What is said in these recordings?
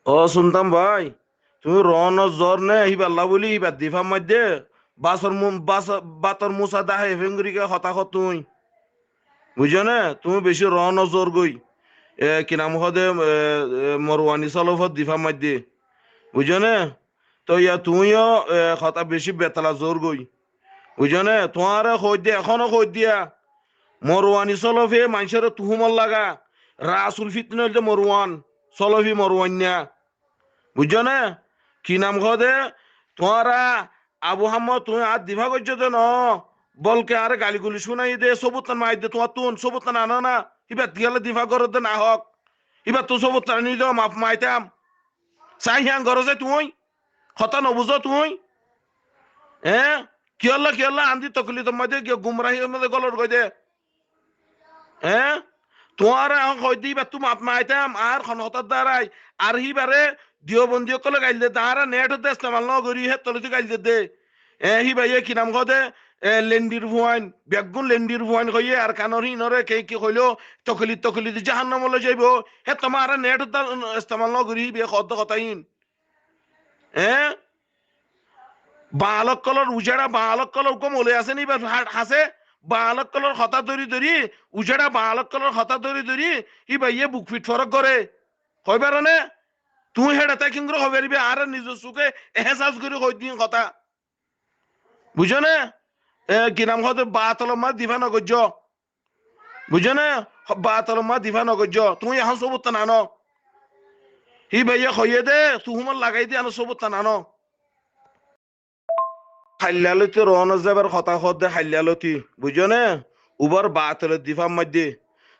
ও শুনতাম ভাই, তুমি রন জ্বর নে হিবাল্লা বলি হিবার দিফার মধ্যে বাতর মুসা দাহে ফেঙ্গুরিকে হতাহত তুই বুঝছো না? তুমি বেশি রন জ্বর গই কি নাম হদে মরওয়ানি সলফত দিফার মধ্যে বুঝছো না? তো ইয়া তুমিও হতা বেশি বেতলা জোর গই বুঝছো না? তোমার কই দিয়া এখনো কই দিয়া মরওয়ানি সলফে মানুষের তুহুমল লাগা রাসুল ফিতনে হইতে মরওয়ান সলফি মরওয়ান্যা বুঝছো না? কি নাম দে তোমারা আবু হাম্মদ তুমি আর দিভা করছো তো ন বলকে আরে গালিগুলি শুনাই দে সবুত মাই দে তোমার তুন সবুত আনো না এবার দিয়ালে দিভা করো দে না হক এবার তো সবুত নিল মাপ মাইতাম চাই হ্যাঁ করো যে তুই কথা নবুঝো তুই হ্যাঁ কি হল্লা আন্দি তকলি তোমার গুমরাহি মধ্যে গলর গই দে হ্যাঁ তোমার এখন কই দি বা তুমি আপনা আইতাম আর খনহতার দ্বারাই আর হিবারে দিওবন্দিও কলে গাইল দে তাহারা নেট হতে ইস্তেমাল ন করি হে তলে গাইল দে হি ভাইয়ে কি নাম কদে লেন্ডির ভুয়াইন বেগুন লেন্ডির ভুয়াইন কইয়ে আর কানর হিনরে কে কি কইলো তকলি দি জাহান্নামলে যাইব হে তোমার নেট হতে ইস্তেমাল ন করি বে কথাইন হ্যাঁ বালক কলর উজাড়া বালক কলর কম ওলে আছে নি বা হাসে বালক কলর হতা ধরি উজাড়া বালক কলর হতা ধরি ই ভাইয়ে বুক ফিট ফরক করে কইবার নে তুই হেডা তাই কিংগ্র হইবারিবে আর নিজ সুখে এহসাস করে কই দিন কথা বুঝো না? কি নাম হতে বাতল মা দিভা নগর্য বুঝো না? বাতল মা দিভা নগর্য তুমি এখন সবুত নানো হি ভাইয়া কইয়ে দে তুহুমর লাগাই দি আনো সবুত নানো হাল্লালতি রন যাবার কথা দে হাল্লালতি বুঝো না? উবার বাতলের দিফার মধ্যে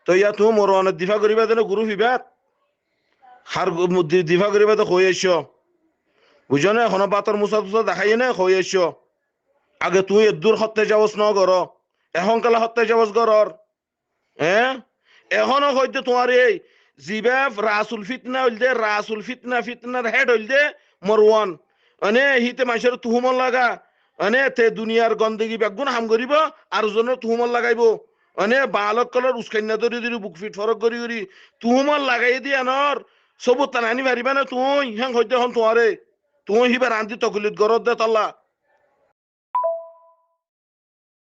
তো ইয়া তুমি মরওয়ানের দিফা করিবা দেন গুরু ফিবাত হার দিফা করিবা তো কই এসো বুঝো না? এখন বাতর মুসা তুসা দেখাই না কই এসো আগে তুই দূর হত্যা যাবস ন কর এখন কালে হত্যা যাবস করর হ্যাঁ এখনো হইতে তোমার এই জিবে রাসুল ফিতনা হইল দে রাসুল ফিতনার হেড হইল দে মরওয়ান মানে হিতে মানুষের তুহুমল লাগা মানে তে দুনিয়ার গন্দগি বেগুন হাম করিব আর জনের তুহুমল লাগাইব মানে বালক কলর উস্কান্না ধরি বুক ফিট ফরক করি তুহুমল লাগাই দি আনর সবুত আনি পারিবা না তুই হ্যাঁ হইতে হন তোমারে তুই হিবার আন্তি তকলিত গরত দে তল্লা